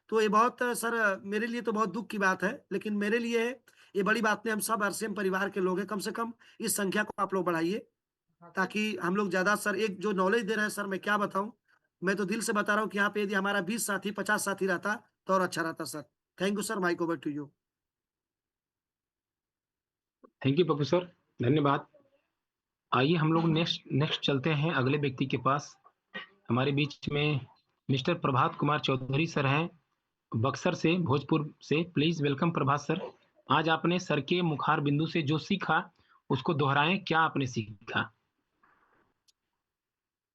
तो ये बहुत सर मेरे लिए तो बहुत दुःख की बात है, लेकिन मेरे लिए ये बड़ी बात नहीं, हम सब आरसीएम परिवार के लोग हैं, कम से कम इस संख्या को आप लोग बढ़ाइए, ताकि हम लोग ज़्यादा सर एक जो नॉलेज दे रहे हैं सर मैं क्या बताऊँ? मैं तो दिल से बता रहा हूँ कि यहाँ पे यदि हमारा 20 साथी, 50 साथी रहता, तो और अच्छा रहता sir. Thank you sir, mike over to you. Thank you Pappu sir, धन्यवाद। आइए हम लोग नेक्स्ट नेक्स्ट चलते हैं अगले व्यक्ति के पास। हमारे बीच में मिस्टर प्रभात कुमार चौधरी सर हैं, बक्सर से, भोजपुर से। Please welcome Prabhat sir. आज आपने सर के मुखार बिंदु से जो सीखा उसको दोहराएं, क्या आपने सीखा?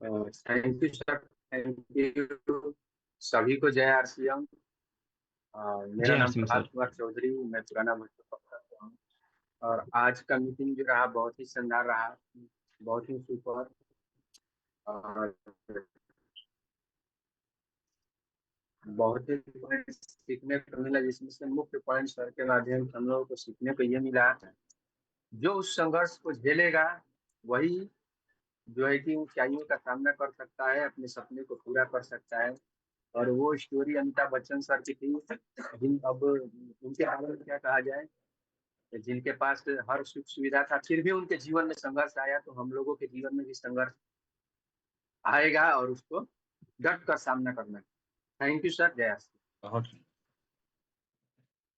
Thank you sir, thank you. सभी को जय आरसीएम। जय मेरा नाम हरसिम प्रभात सर। कुमार चौधरी, मैं पुराना भोजपुर का हूँ। और आज का मीटिंग जो रहा बहुत ही शानदार रहा, बहुत ही सुपर। और बहुत ही पॉइंट सीखने को मिला, जिसमें से मुख्य पॉइंट सर के माध्यम से हम लोगों को सीखने को ये मिला, जो उस संघर्ष को झेलेगा वही जो है कि ऊंचाइयों का सामना कर सकता है, अपने सपने को पूरा कर सकता है। और वो स्टोरी अमिताभ बच्चन सर की थी, जिन अब उनके बारे में क्या कहा जाए, जिनके पास हर सुख सुविधा था, फिर भी उनके जीवन में संघर्ष आया। तो हम लोगों के जीवन में भी संघर्ष आएगा और उसको डट कर सामना करना है। थैंक यू सर, जय Shri Ram.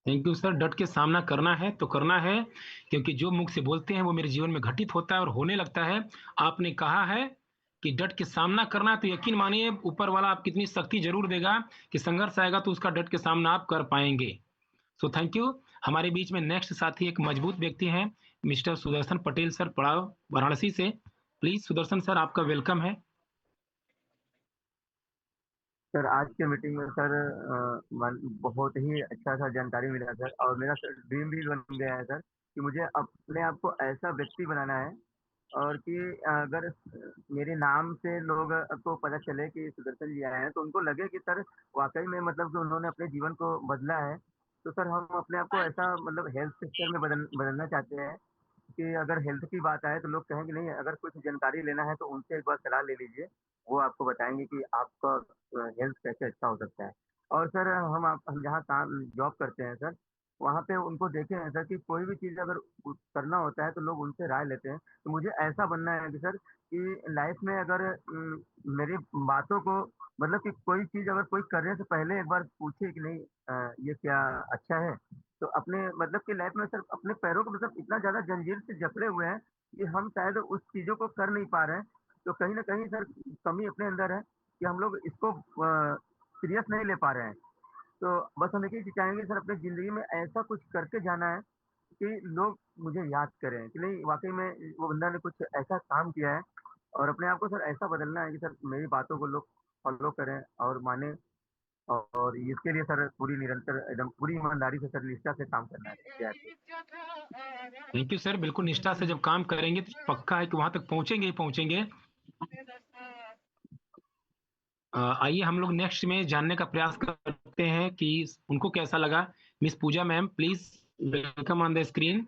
Thank you sir. डट के सामना करना है तो करना है, क्योंकि जो मुख से बोलते हैं वो मेरे जीवन में घटित होता है और होने लगता है। आपने कहा है कि डट के सामना करना है, तो यकीन मानिए ऊपर वाला आपकी इतनी शक्ति जरूर देगा कि संघर्ष आएगा तो उसका डट के सामना आप कर पाएंगे। सो थैंक यू। हमारे बीच में नेक्स्ट साथी एक मजबूत व्यक्ति हैं, मिस्टर सुदर्शन पटेल सर, पड़ाव वाराणसी से। प्लीज सुदर्शन सर, आपका वेलकम है। सर आज के मीटिंग में सर बहुत ही अच्छा सा जानकारी मिला सर, और मेरा सर ड्रीम भी बन गया है सर कि मुझे अपने आप को ऐसा व्यक्ति बनाना है, और कि अगर मेरे नाम से लोग को पता चले कि सुदर्शन जी आए हैं, तो उनको लगे कि सर वाकई में मतलब कि उन्होंने अपने जीवन को बदला है। तो सर हम अपने आप को ऐसा मतलब हेल्थ सेक्टर में बदलना चाहते हैं कि अगर हेल्थ की बात आए तो लोग कहेंगे नहीं, अगर कुछ जानकारी लेना है तो उनसे एक बार सलाह ले लीजिए, वो आपको बताएंगे कि आपका हेल्थ कैसे अच्छा हो सकता है। और सर हम जहाँ काम जॉब करते हैं सर, वहाँ पे उनको देखे हैं सर कि कोई भी चीज़ अगर करना होता है तो लोग उनसे राय लेते हैं। तो मुझे ऐसा बनना है कि सर कि लाइफ में अगर मेरी बातों को मतलब कि कोई चीज़ अगर कोई करने से पहले एक बार पूछे कि नहीं ये क्या अच्छा है, तो अपने मतलब कि लाइफ में सर अपने पैरों को मतलब इतना ज़्यादा जंजीर से जकड़े हुए हैं कि हम शायद उस चीज़ों को कर नहीं पा रहे हैं। तो कहीं न कहीं सर कमी अपने अंदर है कि हम लोग इसको सीरियस नहीं ले पा रहे हैं। तो बस हम एक ही चीज़ चाहेंगे सर, अपनी ज़िंदगी में ऐसा कुछ करके जाना है कि लोग मुझे याद करें कि नहीं वाक़ई में वो बंदा ने कुछ ऐसा काम किया है। और अपने आप को सर ऐसा बदलना है कि सर मेरी बातों को लोग फ़ॉलो करें और मानें। और इसके लिए सर पूरी निरंतर एकदम पूरी ईमानदारी से सर निष्ठा से काम करना है। जय श्री थैंक यू सर। बिल्कुल निष्ठा से जब काम करेंगे तो पक्का है कि वहां तक पहुंचेंगे ही पहुंचेंगे। आइए हम लोग नेक्स्ट में जानने का प्रयास करते हैं कि उनको कैसा लगा। Miss Pooja ma'am, please welcome on the screen.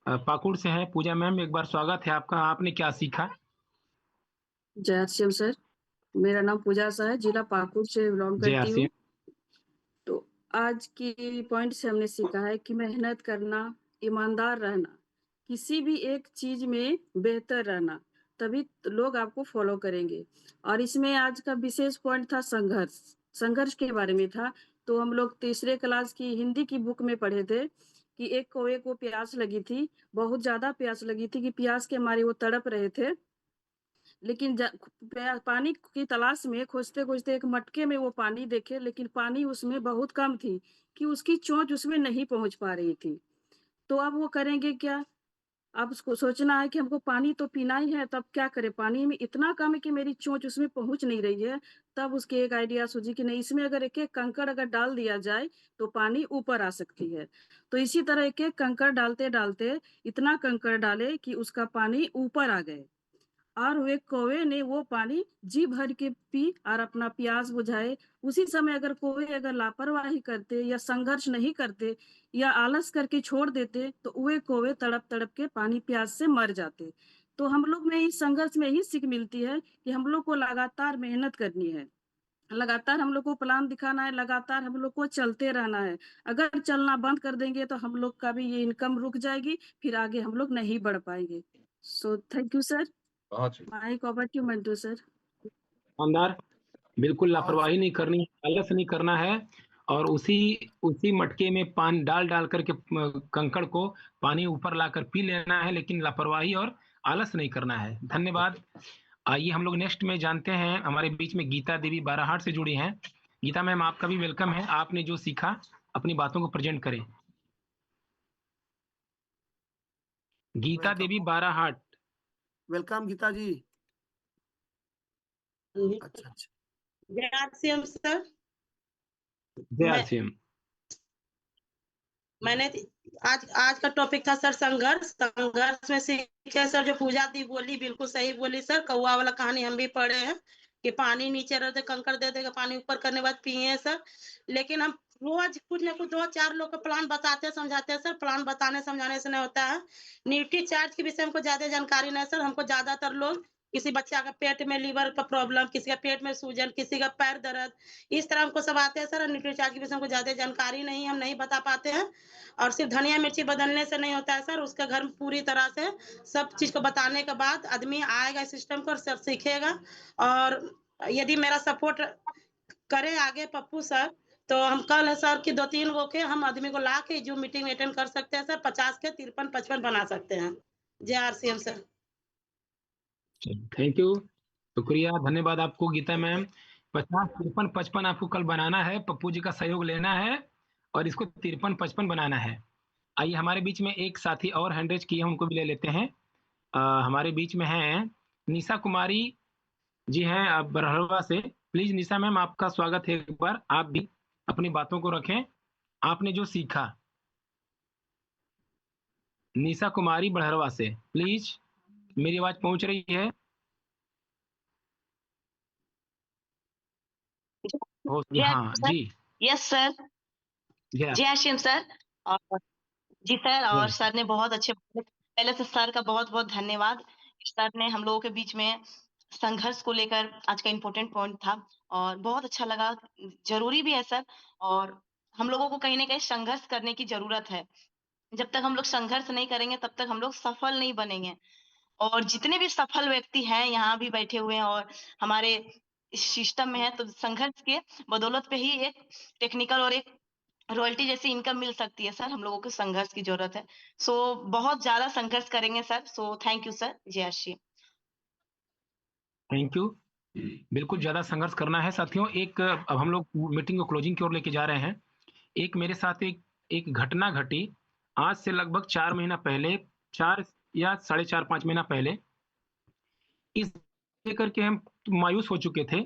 Pakur से हैं पूजा मैम, एक बार स्वागत है आपका। आपने क्या सीखा? जय आसिम सर, मेरा नाम पूजा सा है, जिला पाकुड़ से बिलोंग जय करती आसिम। हूँ। तो आज की पॉइंट से हमने सीखा है कि मेहनत करना, ईमानदार रहना, किसी भी एक चीज में बेहतर रहना, तभी लोग आपको फॉलो करेंगे। और इसमें आज का विशेष पॉइंट था संघर्ष। संघर्ष के बारे में था। तो हम लोग तीसरे क्लास की हिंदी की बुक में पढ़े थे कि एक कौवे को प्यास लगी थी, बहुत ज्यादा प्यास लगी थी कि प्यास के मारे वो तड़प रहे थे। लेकिन पानी की तलाश में खोजते खोजते एक मटके में वो पानी देखे, लेकिन पानी उसमें बहुत कम थी कि उसकी चोंच उसमें नहीं पहुंच पा रही थी। तो अब वो करेंगे क्या? अब उसको सोचना है कि हमको पानी तो पीना ही है, तब क्या करें? पानी में इतना कम है कि मेरी चोंच उसमें पहुंच नहीं रही है। तब उसके एक आइडिया सूझी कि नहीं, इसमें अगर एक एक कंकड़ अगर डाल दिया जाए तो पानी ऊपर आ सकती है। तो इसी तरह एक एक कंकड़ डालते डालते इतना कंकड़ डाले कि उसका पानी ऊपर आ गए, और वे कौवे ने वो पानी जी भर के पी और अपना प्यास बुझाए। उसी समय अगर कौवे अगर लापरवाही करते या संघर्ष नहीं करते या आलस करके छोड़ देते, तो वे कौवे तड़प तड़प के पानी प्यास से मर जाते। तो हम लोग में इस संघर्ष में ही सीख मिलती है कि हम लोग को लगातार मेहनत करनी है। लगातार हम लोग को प्लान दिखाना है, लगातार हम लोग को चलते रहना है। अगर चलना बंद कर देंगे तो हम लोग का भी ये इनकम रुक जाएगी, फिर आगे हम लोग नहीं बढ़ पाएँगे। So thank you sir. Mike over to Mantu sir. शानदार। बिल्कुल बहुत लापरवाही नहीं करनी है, आलस नहीं करना है और उसी उसी मटके में पानी डाल करके कंकड़ को पानी ऊपर लाकर पी लेना है, लेकिन लापरवाही और आलस नहीं करना है। धन्यवाद। आइए हम लोग नेक्स्ट में जानते हैं, हमारे बीच में गीता देवी बाराहाट से जुड़ी हैं। गीता मैम, आपका भी वेलकम है। आपने जो सीखा अपनी बातों को प्रेजेंट करें। गीता देवी वेलकम बाराहाट। वेलकम गीता जी। अच्छा अच्छा। जय सर। जय मैं आरसीएम। मैंने आज आज का टॉपिक था सर संघर्ष। संघर्ष में सीखे सर, जो पूजा दी बोली बिल्कुल सही बोली सर। कौवा वाला कहानी हम भी पढ़े हैं कि पानी नीचे रहते कंकड़ दे देगा, पानी ऊपर करने के बाद पिए हैं सर। लेकिन हम रोज कुछ ना कुछ 2-4 लोग को प्लान बताते समझाते हैं सर। प्लान बताने समझाने से नहीं होता है। न्यूट्री चार्ज के विषय में हमको ज्यादा जानकारी नहीं सर। हमको ज्यादातर लोग किसी बच्चा का पेट में लीवर का प्रॉब्लम, किसी का पेट में सूजन, किसी का पैर दर्द, इस तरह हमको सब आते हैं सर। न्यूट्री चार्ज के विषय में हमको ज्यादा जानकारी नहीं, हम नहीं बता पाते हैं। और सिर्फ धनिया मिर्ची बदलने से नहीं होता है सर। उसका घर में पूरी तरह से सब चीज को बताने के बाद आदमी आएगा सिस्टम को और सब सीखेगा। और यदि मेरा सपोर्ट करे आगे पप्पू सर, तो हम कल है सर कि 2-3 गो के हम आदमी को ला के जो मीटिंग अटेंड कर सकते हैं सर। 50 के 53-55 बना सकते हैं। जय आरसीएम सर। थैंक यू, शुक्रिया, धन्यवाद आपको गीता मैम। 50, 53, 55 आपको कल बनाना है, पप्पू जी का सहयोग लेना है और इसको 53, 55 बनाना है। आइए हमारे बीच में एक साथी और हैंड रेज किए हैं, उनको भी ले लेते हैं। हमारे बीच में हैं निशा कुमारी जी हैं बरहड़वा से। प्लीज निशा मैम, आपका स्वागत है। एक बार आप भी अपनी बातों को रखें, आपने जो सीखा। निशा कुमारी बरहड़वा से, प्लीज। मेरी आवाज पहुंच रही है? हाँ जी। Yes sir. जय जय श्याम सर। और जी सर, और जय। सर ने बहुत अच्छे पहले से सर का बहुत बहुत धन्यवाद। सर ने हम लोगों के बीच में संघर्ष को लेकर आज का इम्पोर्टेंट पॉइंट था और बहुत अच्छा लगा। जरूरी भी है सर, और हम लोगों को कहीं ना कहीं संघर्ष करने की जरूरत है। जब तक हम लोग संघर्ष नहीं करेंगे तब तक हम लोग सफल नहीं बनेंगे। और जितने भी सफल व्यक्ति हैं यहाँ भी बैठे हुए हैं और हमारे इस सिस्टम में है, तो संघर्ष के बदौलत पे ही एक टेक्निकल और एक रॉयल्टी जैसी इनकम मिल सकती है सर। हम लोगों को संघर्ष की जरूरत है। सो बहुत ज्यादा संघर्ष करेंगे sir. So thank you sir. जय श्री। Thank you. बिल्कुल ज्यादा संघर्ष करना है साथियों। एक अब हम लोग मीटिंग को क्लोजिंग की ओर लेके जा रहे हैं। एक मेरे साथ एक घटना घटी आज से लगभग 4 महीना पहले, 4 या 4.5 5 महीना पहले। इस लेकर के हम मायूस हो चुके थे,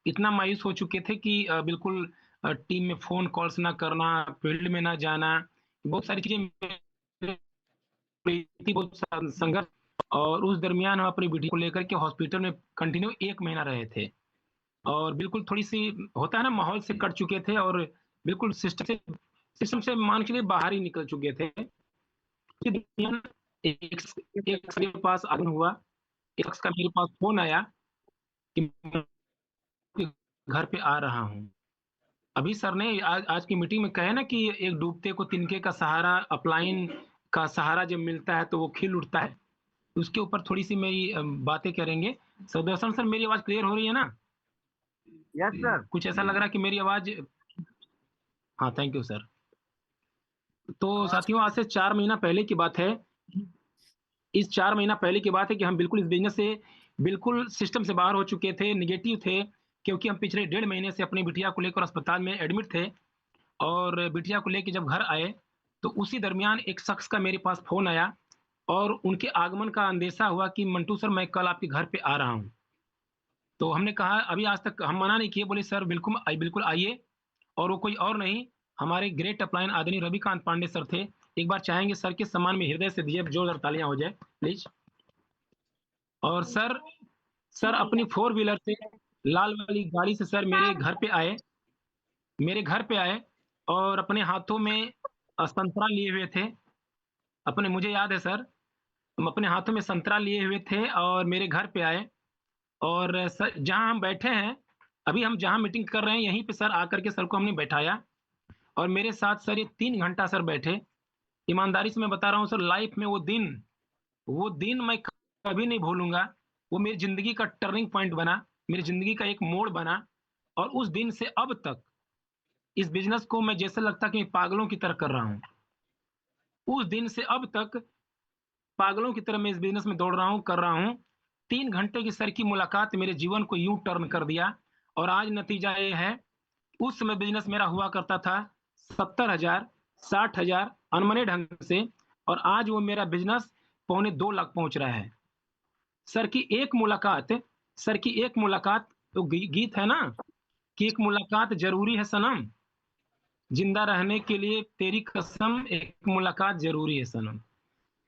इतना मायूस हो चुके थे कि बिल्कुल टीम में फोन कॉल्स ना करना, फील्ड में ना जाना, बहुत सारी चीजें, बहुत संघर्ष। और उस दरमियान हम अपनी बेटी को लेकर के हॉस्पिटल में कंटिन्यू 1 महीना रहे थे और बिल्कुल थोड़ी सी होता है ना, माहौल से कट चुके थे और बिल्कुल सिस्टम से मान के लिए बाहर ही निकल चुके थे। उसी दरमियान एक एक शख्स के पास आगमन हुआ। एक शख्स का मेरे पास फोन आया कि मैं घर पे आ रहा हूँ। अभी सर ने आज की मीटिंग में कहे ना कि एक डूबते को तिनके का सहारा, अपलाइन का सहारा जब मिलता है तो वो खिल उठता है। उसके ऊपर थोड़ी सी मेरी बातें करेंगे। सुदर्शन सर, मेरी आवाज क्लियर हो रही है ना? Yes sir. कुछ ऐसा लग रहा है कि मेरी आवाज। हाँ, थैंक यू सर। तो साथियों, आज से 4 महीना पहले की बात है। इस 4 महीना पहले की बात है कि हम बिल्कुल इस बिजनेस से बिल्कुल सिस्टम से बाहर हो चुके थे, निगेटिव थे, क्योंकि हम पिछले 1.5 महीने से अपनी बिटिया को लेकर अस्पताल में एडमिट थे। और बिटिया को लेकर जब घर आए तो उसी दरमियान एक शख्स का मेरे पास फोन आया और उनके आगमन का अंदेशा हुआ कि मंटू सर, मैं कल आपके घर पे आ रहा हूँ। तो हमने कहा, अभी आज तक हम मना नहीं किए, बोले सर बिल्कुल आइए। और वो कोई और नहीं, हमारे ग्रेट अपलाइन आदरणीय रविकांत पांडे सर थे। एक बार चाहेंगे सर के सम्मान में हृदय से दिए जोरदार तालियां हो जाए प्लीज। और सर अपनी 4 व्हीलर से, लाल वाली गाड़ी से सर मेरे घर पे आए और अपने हाथों में संतरा लिए हुए थे। अपने, मुझे याद है सर, हम अपने हाथों में संतरा लिए हुए थे और मेरे घर पे आए। और सर जहाँ हम बैठे हैं, अभी हम जहाँ मीटिंग कर रहे हैं यहीं पे सर आकर के सर को हमने बैठाया और मेरे साथ सर ये 3 घंटा सर बैठे। ईमानदारी से मैं बता रहा हूँ सर, लाइफ में वो दिन मैं कभी नहीं भूलूँगा। वो मेरी ज़िंदगी का टर्निंग पॉइंट बना, मेरी ज़िंदगी का एक मोड़ बना और उस दिन से अब तक इस बिज़नेस को मैं जैसे लगता कि मैं पागलों की तरह कर रहा हूँ। उस दिन से अब तक पागलों की तरह मैं इस बिज़नेस में दौड़ रहा हूँ, कर रहा हूँ। 3 घंटे की सर की मुलाकात मेरे जीवन को यूँ टर्न कर दिया और आज नतीजा ये है, उस समय बिज़नेस मेरा हुआ करता था 70,000, 60,000 अनमने ढंग से और आज वो मेरा बिज़नेस पौने 2 लाख पहुँच रहा है। सर की एक मुलाकात सर की एक मुलाकात तो गीत है ना कि एक मुलाकात ज़रूरी है सनम, ज़िंदा रहने के लिए तेरी कसम एक मुलाकात ज़रूरी है सनम।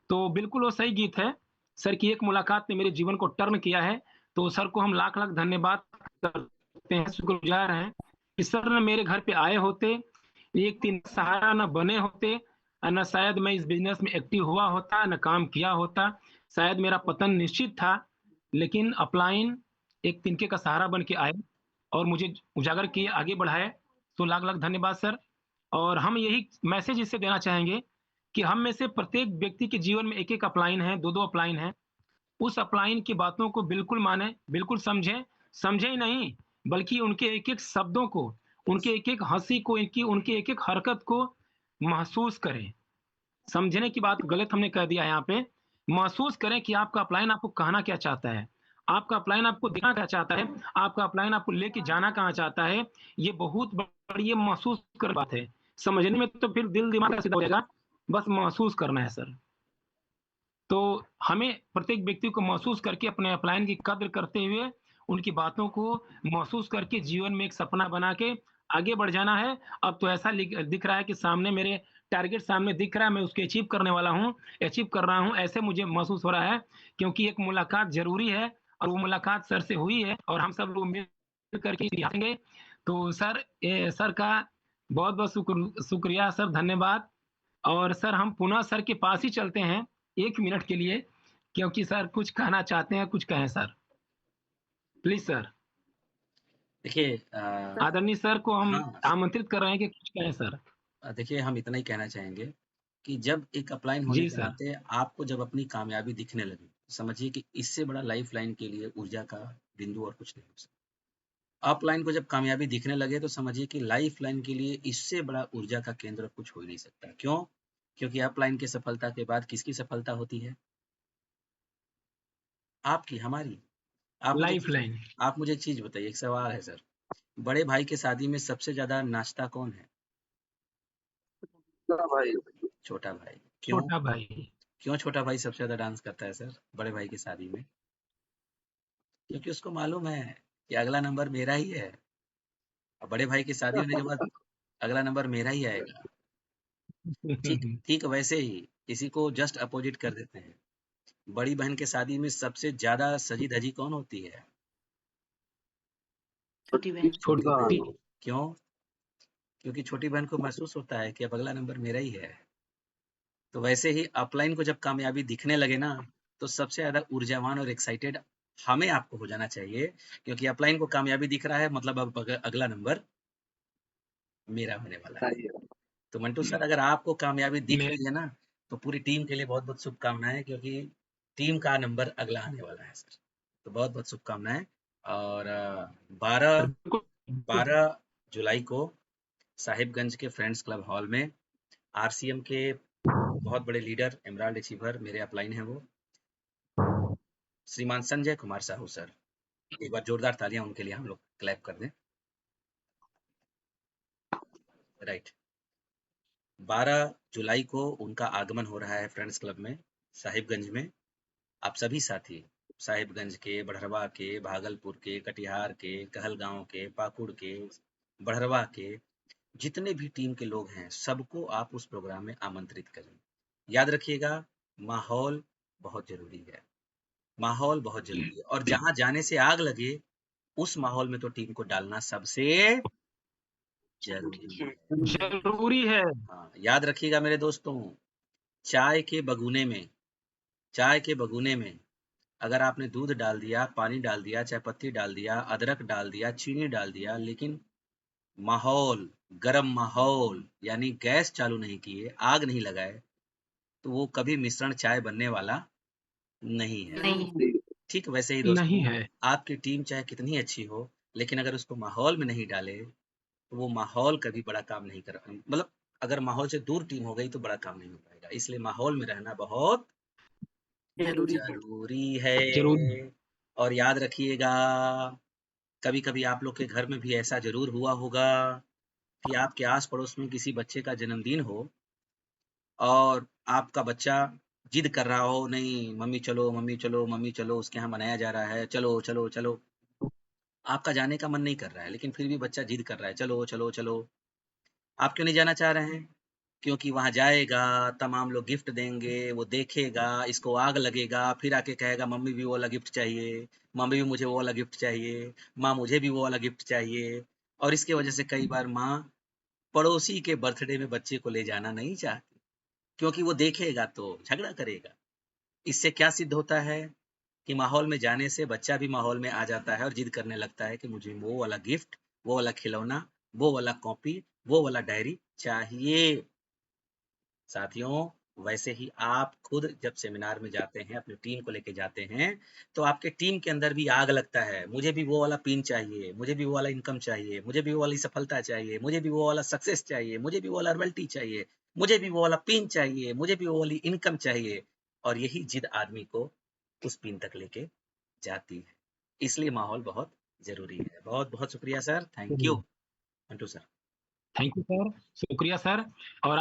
तो बिल्कुल वो सही गीत है। सर की एक मुलाकात ने मेरे जीवन को टर्न किया है, तो सर को हम लाख-लाख धन्यवाद करते हैं, शुक्रगुज़ार हैं कि सर ने मेरे घर पे आए होते, एक दिन सहारा ना बने होते ना शायद मैं इस बिज़नेस में एक्टिव हुआ होता, ना काम किया होता। शायद मेरा पतन निश्चित था, लेकिन अपलाइन एक तिनके का सहारा बन के आए और मुझे उजागर किए, आगे बढ़ाए। तो लाख-लाख धन्यवाद सर। और हम यही मैसेज इससे देना चाहेंगे कि हम में से प्रत्येक व्यक्ति के जीवन में एक-एक अपलाइन है, 2-2 अपलाइन है। उस अपलाइन की बातों को बिल्कुल मानें, बिल्कुल समझें, समझें ही नहीं, बल्कि उनके एक-एक शब्दों को, उनके एक-एक हँसी को, उनके एक-एक हरकत को महसूस करें। समझने की बात गलत हमने कह दिया है यहाँ पे। महसूस करें कि आपका अपलाइन आपको कहना क्या चाहता है। आपका अपलाइन आपको दिखाना क्या चाहता है, आपका अपलाइन आपको लेके जाना कहाँ चाहता है। ये बहुत बड़ी ये महसूस कर बात है। समझने में तो फिर दिल दिमाग का सीधा हो जाएगा, बस महसूस करना है सर। तो हमें प्रत्येक व्यक्ति को महसूस करके अपने अपलाइन की कद्र करते हुए, उनकी बातों को महसूस करके जीवन में एक सपना बना के आगे बढ़ जाना है। अब तो ऐसा दिख रहा है कि सामने मेरे टारगेट सामने दिख रहा है, मैं उसको अचीव करने वाला हूँ, अचीव कर रहा हूँ, ऐसे मुझे महसूस हो रहा है क्योंकि एक मुलाकात ज़रूरी है और वो मुलाकात सर से हुई है और हम सब लोग मिल करके दिखाएँगे। तो सर सर का बहुत-बहुत शुक्रिया सर, धन्यवाद। और सर हम पुनः सर के पास ही चलते हैं 1 मिनट के लिए क्योंकि सर कुछ कहना चाहते हैं, कुछ कहें सर। Please sir. देखिए आदरणीय सर को हम हाँ, आमंत्रित कर रहे हैं कि कुछ कहें सर। देखिए हम इतना ही कहना चाहेंगे कि जब एक अपलाइन होने जी के सर। नाते आपको जब अपनी कामयाबी दिखने लगे, समझिए कि इससे बड़ा लाइफ लाइन के लिए ऊर्जा का बिंदु और कुछ नहीं हो सकता। अपलाइन को जब कामयाबी दिखने लगे तो समझिए कि लाइफ लाइन के लिए इससे बड़ा ऊर्जा का केंद्र कुछ हो ही नहीं सकता। क्यों? क्योंकि अपलाइन की सफलता के बाद किसकी सफलता होती है? आपकी, हमारी। Life line. आप मुझे एक चीज़ बताइए, एक सवाल है सर। बड़े भाई की शादी में सबसे ज़्यादा नाचता कौन है? छोटा भाई। क्यों? छोटा भाई। क्यों छोटा भाई सबसे ज़्यादा डांस करता है सर, बड़े भाई की शादी में? क्योंकि उसको मालूम है कि अगला नंबर मेरा ही है और बड़े भाई की शादी होने के बाद अगला नंबर मेरा ही आएगा। ठीक ठीक वैसे ही किसी को जस्ट अपोजिट कर देते हैं। बड़ी बहन के शादी में सबसे ज़्यादा सजी-धजी कौन होती है? छोटी बहन। छोटी। क्यों? क्योंकि छोटी बहन को महसूस होता है कि अब अगला नंबर मेरा ही है। तो वैसे ही अपलाइन को जब कामयाबी दिखने लगे ना, तो सबसे ज़्यादा ऊर्जावान और एक्साइटेड हमें आपको हो जाना चाहिए क्योंकि अपलाइन को कामयाबी दिख रहा है मतलब अब अगला नंबर मेरा होने वाला है। तो मंटू सर अगर आपको कामयाबी दिख मेरे रही है ना, तो पूरी टीम के लिए बहुत-बहुत शुभकामनाएँ क्योंकि टीम का नंबर अगला आने वाला है सर। तो बहुत-बहुत शुभकामनाएँ और 12 जुलाई को साहिबगंज के फ्रेंड्स क्लब हॉल में आरसीएम के बहुत बड़े लीडर एमराल्ड अचीवर मेरे अपलाइन हैं वो, श्रीमान संजय कुमार साहू सर। एक बार जोरदार तालियां उनके लिए हम लोग क्लैप कर दें। राइट। 12 जुलाई को उनका आगमन हो रहा है फ्रेंड्स क्लब में साहिबगंज में। आप सभी साथी साहिबगंज के, बढ़रवा के, भागलपुर के, कटिहार के, कहलगांव के, पाकुड़ के, बढ़रवा के जितने भी टीम के लोग हैं सबको आप उस प्रोग्राम में आमंत्रित करें। याद रखिएगा माहौल बहुत जरूरी है, माहौल बहुत जरूरी है और जहां जाने से आग लगे उस माहौल में तो टीम को डालना सबसे जरूरी है। ज़रूरी है। हाँ, याद रखिएगा मेरे दोस्तों, चाय के बगुने में अगर आपने दूध डाल दिया, पानी डाल दिया, चाय पत्ती डाल दिया, अदरक डाल दिया, चीनी डाल दिया, लेकिन माहौल, गरम माहौल यानी गैस चालू नहीं किए, आग नहीं लगाए, तो वो कभी मिश्रण चाय बनने वाला नहीं है। नहीं ठीक वैसे ही नहीं दोस्तों, है। आपकी टीम चाहे कितनी अच्छी हो, लेकिन अगर उसको माहौल में नहीं डाले, तो वो माहौल कभी बड़ा काम नहीं कर, मतलब अगर माहौल से दूर टीम हो गई तो बड़ा काम नहीं हो पाएगा। इसलिए माहौल में रहना बहुत जरूरी है। जरूरी है। जरूरी है। और याद रखिएगा, कभी-कभी आप लोग के घर में भी ऐसा ज़रूर हुआ होगा कि आपके आस-पड़ोस में किसी बच्चे का जन्मदिन हो और आपका बच्चा जिद कर रहा हो, नहीं मम्मी चलो, मम्मी चलो, मम्मी चलो, उसके यहाँ मनाया जा रहा है, चलो, चलो, चलो। आपका जाने का मन नहीं कर रहा है, लेकिन फिर भी बच्चा जिद कर रहा है, चलो, चलो, चलो। आप क्यों नहीं जाना चाह रहे हैं? क्योंकि वहाँ जाएगा, तमाम लोग गिफ्ट देंगे, वो देखेगा, इसको आग लगेगा, फिर आके कहेगा मम्मी भी वो वाला गिफ्ट चाहिए, मम्मी भी मुझे वो वाला गिफ्ट चाहिए, माँ मुझे भी वो वाला गिफ्ट चाहिए। और इसके वजह से कई बार माँ पड़ोसी के बर्थडे में बच्चे को ले जाना नहीं चाहती, क्योंकि वो देखेगा तो झगड़ा करेगा। इससे क्या सिद्ध होता है कि माहौल में जाने से बच्चा भी माहौल में आ जाता है और जिद करने लगता है कि मुझे वो वाला गिफ्ट, वो वाला खिलौना, वो वाला कॉपी, वो वाला डायरी चाहिए। साथियों, वैसे ही आप खुद जब सेमिनार में जाते हैं, अपनी टीम को लेके जाते हैं, तो आपके टीम के अंदर भी आग लगता है, मुझे भी वो वाला पिन चाहिए, मुझे भी वो वाला इनकम चाहिए, मुझे भी वो वाली सफलता चाहिए, मुझे भी वो वाला सक्सेस चाहिए, मुझे भी वो वाला रॉयल्टी चाहिए, मुझे भी वो वाला पिन चाहिए, मुझे भी वो वाली इनकम चाहिए। और यही जिद आदमी को उस पिन तक लेके जाती है। इसलिए माहौल बहुत ज़रूरी है। बहुत-बहुत शुक्रिया sir, thank you. Mantu sir. Thank you sir, शुक्रिया सर। और